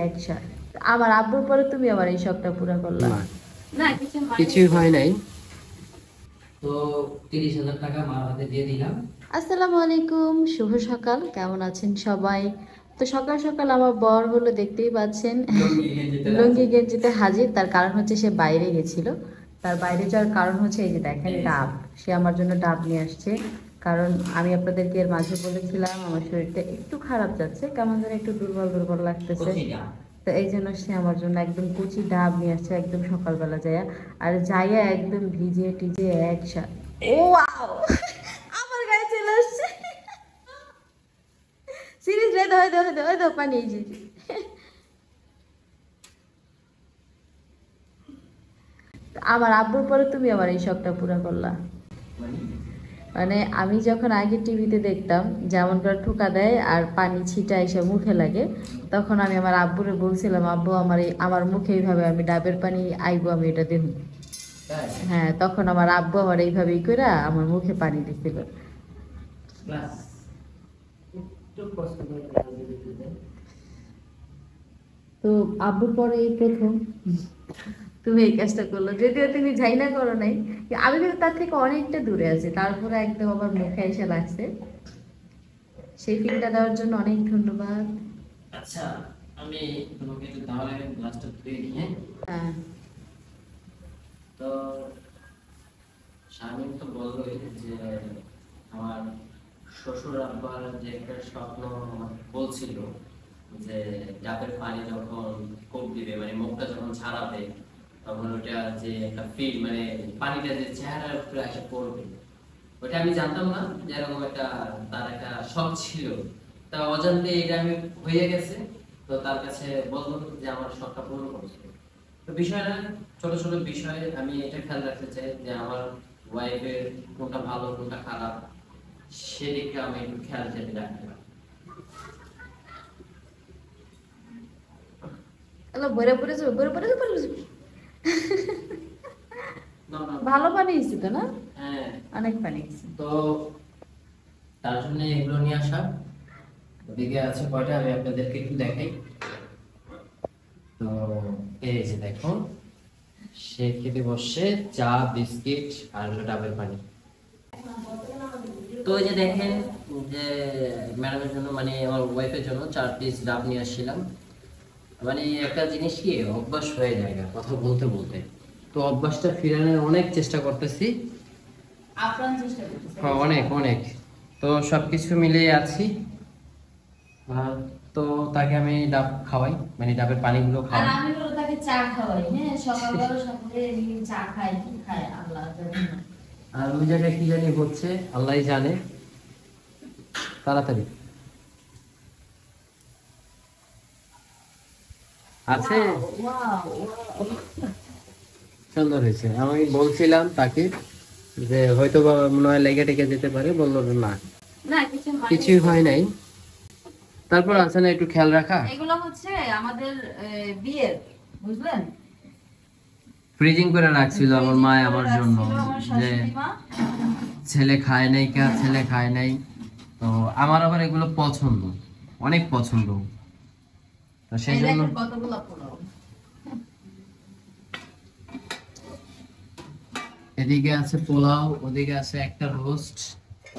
একসাথ। আমার আব্বুর পরে তুমি আমার এই শখটা পুরা করলা। না কিছুই হয় নাই, তো 30,000 টাকা মার হাতে দিয়ে দিলাম। আসসালামু আলাইকুম, শুভ সকাল, কেমন আছেন সবাই? তো সকাল সকাল আমার বর হলো, দেখতেই পাচ্ছেন লুঙ্গি গেঞ্জিতে লুঙ্গি রাজি। গেঞ্জিতে হাজির। তার কারণ হচ্ছে সে বাইরে গেছিল। তার বাইরে যাওয়ার কারণ হচ্ছে এই যে দেখেন ডাব, সে আমার জন্য ডাব নিয়ে আসছে। কারণ আমি আপনাদেরকে এর মাঝে বলেছিলাম আমার শরীরটা একটু খারাপ যাচ্ছে, কেমন যেন একটু দুর্বল দুর্বল লাগতেছে। কচিটা। তো এই জন্য সে আমার জন্য একদম কুচি ডাব নিয়ে আসছে, একদম সকালবেলা যাইয়া। আর যাইয়া একদম ভিজে টিজে একসাথে। ও ওয়াও, আমার গায়ে চলে আসছে। সিরিজ রে, ধরে ধরে ধরে ধরে পানি এই যে। আমার আব্বুর পরে তুমি আমার এই শখটা পুরা করলা। মানে মানে আমি যখন আগে টিভিতে দেখতাম যেমন করে ঠোকা দেয় আর পানি ছিটা এসে মুখে লাগে, তখন আমি আমার আব্বুরে বলছিলাম, আব্বু আমার এই আমার মুখে এইভাবে আমি ডাবের পানি আইবো, আমি এটা দেখুন। তাই হ্যাঁ, তখন আমার আব্বু আমার এইভাবেই করে আমার মুখে পানি দিছিল। ক্লাস একটু কষ্ট করে ক্লাস দিতে। তো আব্বুর পরে এই প্রথম তুমি এই কাজটা করলো, যদিও তুমি যাই না করো নাই। আমি কিন্তু তার থেকে অনেকটা দূরে আছি, তারপরে একদম আমার মুখে এসে লাগছে। সেই ফিলটা দেওয়ার জন্য অনেক ধন্যবাদ। আচ্ছা, আমি তোমাকে একটু তাহলে গ্লাসটা ধুয়ে নিয়ে, হ্যাঁ, তো শামিম তো বললোই যে আমার শ্বশুর আব্বার যে একটা স্বপ্ন বলছিল যে ডাবের পানি যখন কোপ দিবে, মানে মুখটা যখন ছাড়াবে, তখন ওটা যে একটা ফিল, মানে পানিটা যে চেহারার উপরে এসে পড়বে, ওটা আমি জানতাম না যে এরকম একটা তার একটা শখ ছিল। তা অজান্তে এটা আমি হয়ে গেছে। তো তার কাছে বললাম যে আমার শখটা পূরণ করছে। তো বিষয়টা ছোট ছোট বিষয়ে আমি এটা খেয়াল রাখতে চাই যে আমার ওয়াইফের কোনটা ভালো কোনটা খারাপ, সেদিকে আমি একটু খেয়াল যাতে রাখতে পারি। হ্যালো, বইরা পড়ে যাবে, বইরা পড়ে যাবে, পড়ে যাবে। না, না। ভালো পানি হয়েছে তো না? হ্যাঁ, অনেক পানি হয়েছে। তো তার জন্য এগুলো নিয়ে আসা। ওদিকে আছে কয়টা, আমি আপনাদেরকে একটু দেখাই। তো এই যে দেখুন, সে খেতে বসছে চা বিস্কিট আর হলো ডাবের পানি। তো এই যে দেখেন যে ম্যাডামের জন্য, মানে আমার ওয়াইফের জন্য 4 পিস ডাব নিয়ে আসছিলাম। মানে একটা জিনিস কি অভ্যাস হয়ে যায় না কথা বলতে বলতে, তো অভ্যাসটা ফিরানোর অনেক চেষ্টা করতেছি। আপ্রাণ চেষ্টা করতেছে। হ্যাঁ, অনেক অনেক। তো সবকিছু মিলিয়ে আছি। তো তাকে আমি ডাব খাওয়াই, মানে ডাবের পানিগুলো আর খাওয়াই। আমি হলো তাকে চা খাওয়াই, হ্যাঁ, সকালবেলা সকালে চা খাই, কি খায় আল্লাহ জানে না। আর ওই জায়গায় কি জানি হচ্ছে আল্লাহই জানে। তাড়াতাড়ি আছে। ওয়াও, সুন্দর হয়েছে। আমি বলছিলাম তাকে যে হয়তো বা মনে হয় লেগে টেগে যেতে পারে, বললো যে না না কিছু কিছুই হয়নি। হয় নাই। তারপর আছে না একটু খেয়াল রাখা। এগুলো হচ্ছে আমাদের বিয়ের, বুঝলেন? ফ্রিজিং করে রাখছিল আমার ফ্রিজিং মা করে আমার জন্য, রাখছিল আমার যে শাশুড়ি মা। ছেলে খায় নাই, কে ছেলে খায় নাই। তো আমার আবার এগুলো পছন্দ, অনেক পছন্দ। তো সেই এই জন্য দেখেন কতগুলো পোলাও। এদিকে আছে পোলাও, ওদিকে আছে একটা রোস্ট,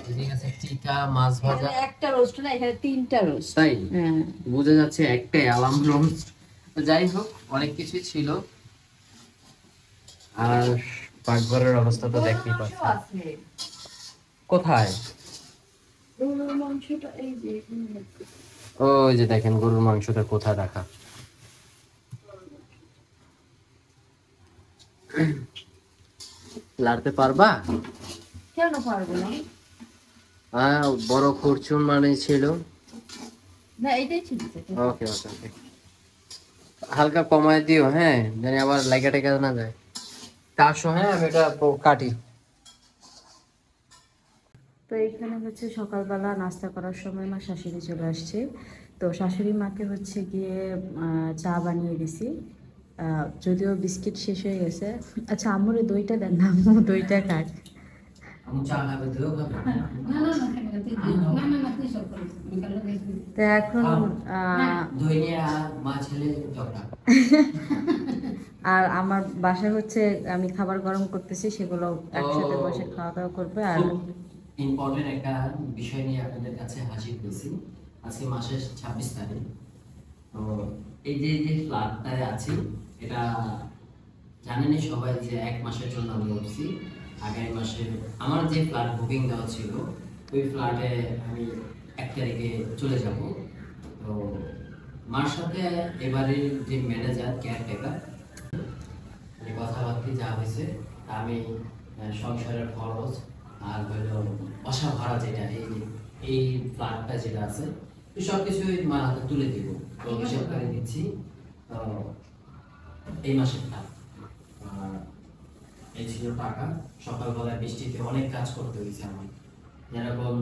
এদিকে আছে টিকা মাছ ভাজা। এখানে একটা রোস্ট না, এখানে তিনটা রোস্ট। তাই হ্যাঁ, বোঝা যাচ্ছে একটাই আলাম রোস্ট। তো যাই হোক, অনেক কিছুই ছিল। আর পাকঘরের অবস্থা তো গরুর দেখতেই মাংস পাচ্ছেন। আছে। কোথায়? গরুর মাংসটা এই যে এখানে। ওই যে দেখেন গরুর মাংসটা কোথায় রাখা। লাড়তে পারবা? কেন পারবো না? বড় ফরচুন মানে ছিল। না, এটাই ছিল সেটা। ওকে ওকে ওকে, হালকা কমায় দিও, হ্যাঁ, জানি আবার লাগা টেকা না যায়। তারশো, হ্যাঁ আমি এটা কাটি। তো এইখানে হচ্ছে সকালবেলা নাস্তা করার সময় মা শাশুড়ি চলে আসছে। তো শাশুড়ি মাকে হচ্ছে গিয়ে চা বানিয়ে দিছি। যদিও বিস্কিট শেষ হয়ে গেছে। আচ্ছা, আম্মুরে দইটা দেন না, আম্মু দইটা খাক। আমি চা খাবে তুইও খাবে তো এখন দই নিয়ে আর মা ছেলে ঝগড়া। আর আমার বাসায় হচ্ছে আমি খাবার গরম করতেছি, সেগুলো একসাথে বসে খাওয়া দাওয়া করবে। আর খুব ইম্পর্টেন্ট একটা বিষয় নিয়ে আপনাদের কাছে হাজির হয়েছি। আজকে মাসের 26 তারিখ। তো এই যে যে ফ্ল্যাটটায় আছি, এটা জানেনই সবাই যে 1 মাসের জন্য আমি উঠছি। আগামী মাসে আমার যে ফ্ল্যাট বুকিং দেওয়া ছিল, ওই ফ্ল্যাটে আমি 1 তারিখে চলে যাব। তো মার সাথে এবারের যে ম্যানেজার কেয়ারটেকার কথাবার্তা যা হয়েছে, আমি সংসারের খরচ আর হলো বাসা ভাড়া যেটা এই ফ্ল্যাটটা যেটা আছে, তো সবকিছুই মার হাতে তুলে দিব। তো হিসাব করে দিচ্ছি এই মাসেরটা। আর এই ছিল টাকা। সকালবেলায় বৃষ্টিতে অনেক কাজ করতে হয়েছে আমার, যেরকম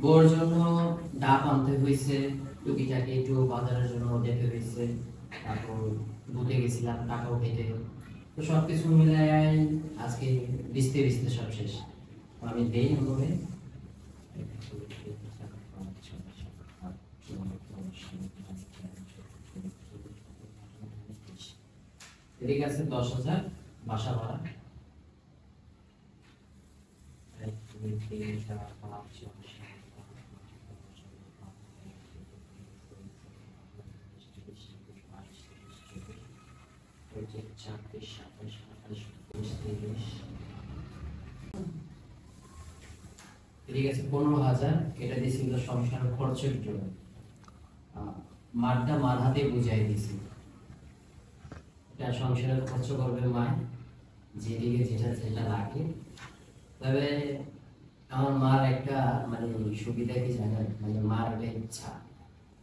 বোর জন্য ডাব আনতে হয়েছে, টুকিটাকি একটু বাজারের জন্য যেতে হয়েছে, তারপর দুধে গেছিলাম টাকাও খেতে। তো সবকিছু মিলায় আজকে ভিজতে ভিজতে সব শেষ। তো আমি দেই হবে এদিকে আছে 10,000 বাসা ভাড়া। 1 2 3 4 5 6 এদিকে আছে 15,000। এটা দিয়েছিল সংসার খরচের জন্য। মারটা মার হাতে বুঝাই দিয়েছি, এটা সংসারের খরচ করবে মা, যেদিকে যেটা যেটা লাগে। তবে আমার মার একটা মানে সুবিধা কি জানেন, মানে মার একটা ইচ্ছা,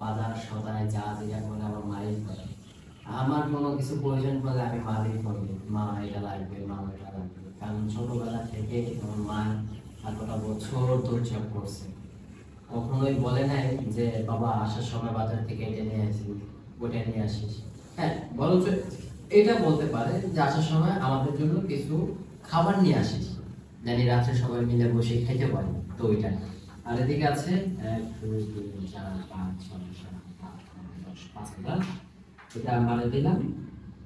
বাজার সদায় যা যেটা করে আমার মাই করে। আমার কোনো কিছু প্রয়োজন পড়লে আমি মারই করবো, মা এটা লাগবে, মা এটা লাগবে। কারণ ছোটবেলা থেকে আমার মা এতটা বছর দৌড়ঝাঁপ করছে, কখনোই বলে নাই যে বাবা আসার সময় বাজার থেকে এটা নিয়ে আসিস, ওটা নিয়ে আসিস। হ্যাঁ, বরঞ্চ এটা বলতে পারে যে আসার সময় আমাদের জন্য কিছু খাবার নিয়ে আসিস, জানি রাত্রে সবাই মিলে বসে খেতে পারি। তো ওইটা। আর এদিকে আছে 1 2 3 4 5 6 7 8 9 10 5,000। এটা মানে দিলাম,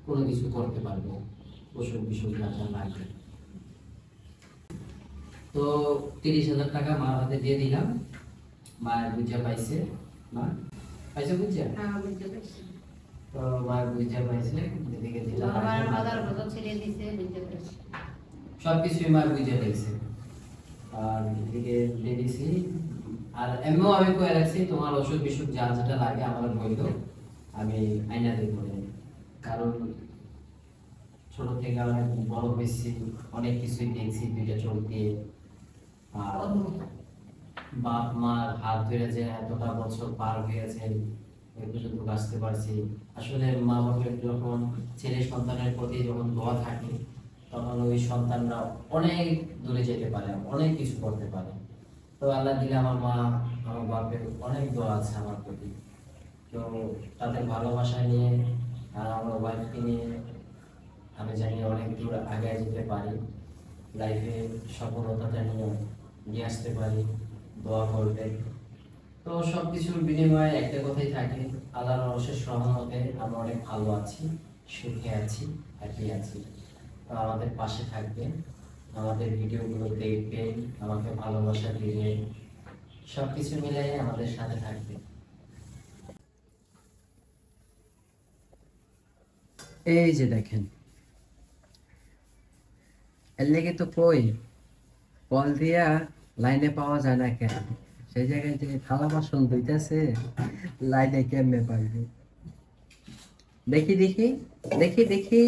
কোনো কিছু করতে পারবো, অসুখ বিসুখ যা যা লাগবে। তো 30,000 টাকা মার হাতে দিয়ে দিলাম। মায়ের বুঝা পাইছে, মা পাইছে বুঝা। তো মায়ের বুঝা পাইছে, এদিকে দিলাম সবকিছুই মায়ের বুঝা পাইছে। আর এদিকে দিয়ে দিছি। আর এমনিও আমি কয়ে রাখছি, তোমার ওষুধ বিসুখ যা যেটা লাগে আমার বললো, আমি আইনা দিব। কারণ ছোট থেকে অনেক বড় হয়েছি, অনেক কিছুই দেখছি দুইটা চোখ দিয়ে। আর বাপ মার হাত ধরে যে এতটা বছর পার হয়েছে, এই পর্যন্ত বাঁচতে পারছি। আসলে মা বাবার যখন ছেলে সন্তানের প্রতি যখন দোয়া থাকে, তখন ওই সন্তানরা অনেক দূরে যেতে পারে, অনেক কিছু করতে পারে। তো আল্লাহ দিলে আমার মা আমার বাপের অনেক দোয়া আছে আমার প্রতি। তো তাদের ভালোবাসা নিয়ে আর আমার ওয়াইফকে নিয়ে আমি জানি অনেক দূর আগে যেতে পারি, লাইফে সফলতাটা নিয়ে আসতে পারি। দোয়া করবে। তো সবকিছুর বিনিময়ে একটা কথাই থাকে, আল্লাহর অশেষ রহমতে আমরা অনেক ভালো আছি, সুখে আছি, হ্যাপি আছি। তো আমাদের পাশে থাকবেন, আমাদের ভিডিওগুলো দেখবেন, আমাকে ভালোবাসা দিবেন, সবকিছু মিলাই আমাদের সাথে থাকবে। এই যে দেখেন, এর লেগে তো কই কল দিয়া লাইনে পাওয়া যায় না কেন, সেই জায়গায় যে থালা বাসন ধুইতেছে লাইনে কেমনে পাইবে। দেখি দেখি দেখি দেখি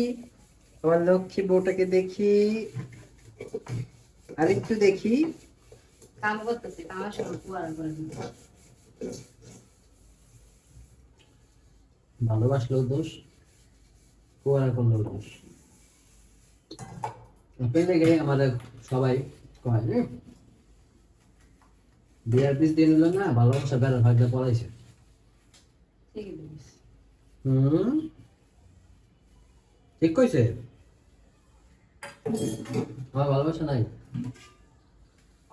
আমার লক্ষ্মী বউটাকে দেখি, আরেকটু দেখি। কাম করতেছে, কামার সময় কুয়ার করে দিতে। ভালোবাসলেও দোষ, কুয়ারা করলেও দোষ। পেলে গেলে আমাদের সবাই কয় বিয়ার পিস দিন হলো না, ভালোবাসা বেড়া ভাগ্যে পড়াইছে। ঠিকই বলিস। ঠিক কইছে। আমার ভালোবাসা নাই,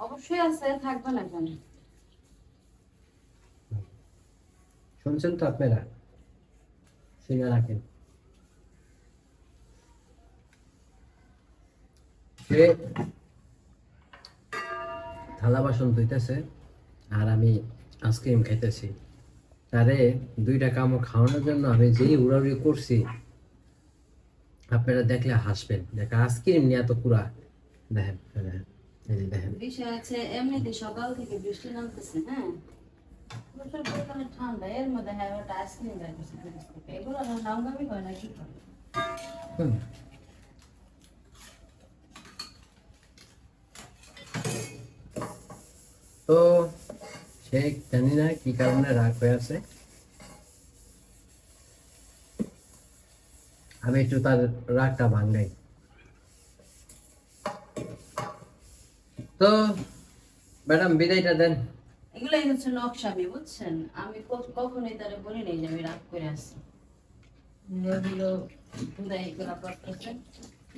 অবশ্যই আছে, থাকবে না কেন? শুনছেন তো আপনারা, শুনে রাখেন। সে থালা বাসন ধুইতেছে আর আমি আইসক্রিম খাইতেছি। তারে 2টা কামড় খাওয়ানোর জন্য আমি যেই উড়াউড়ি করছি, আপনারা দেখলে হাসবেন। দেখা আইসক্রিম নিয়ে এত পুরা, দেখেন দেখেন, এই যে দেখেন। বিষয় আছে এমনিতে সকাল থেকে বৃষ্টি নামতেছে, হ্যাঁ প্রচুর পরিমাণে ঠান্ডা, এর মধ্যে হ্যাঁ ওটা আইসক্রিম লাগতেছে ফ্রিজ থেকে, এগুলো দামি হয় না কি করে? হুম। তো সে জানি না কি কারণে রাগ হয়ে আছে, আমি একটু তার রাগটা ভাঙাই। তো ম্যাডাম বিদায়টা দেন। এগুলাই হচ্ছে নকশামি, বুঝছেন? আমি কখনোই তারা বলি নাই যে আমি রাগ করে আসছি। এগুলো বিদায় করা পড়তেছে।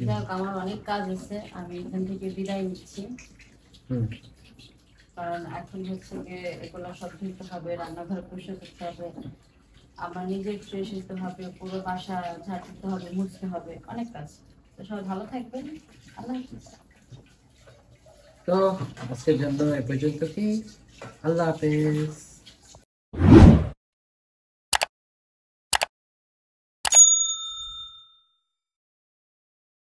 যাই হোক, আমার অনেক কাজ আছে, আমি এখান থেকে বিদায় নিচ্ছি। হুম। কারণ এখন হচ্ছে গিয়ে এগুলো সব ধুতে হবে, রান্নাঘর পরিষ্কার করতে হবে, আমার নিজের ফ্রেশ হতে হবে, পুরো বাসা ঝাড় দিতে হবে, মুছতে হবে, অনেক কাজ। তো সবাই ভালো থাকবেন, আল্লাহ হাফিজ। তো আজকের জন্য এ পর্যন্ত কি, আল্লাহ হাফেজ।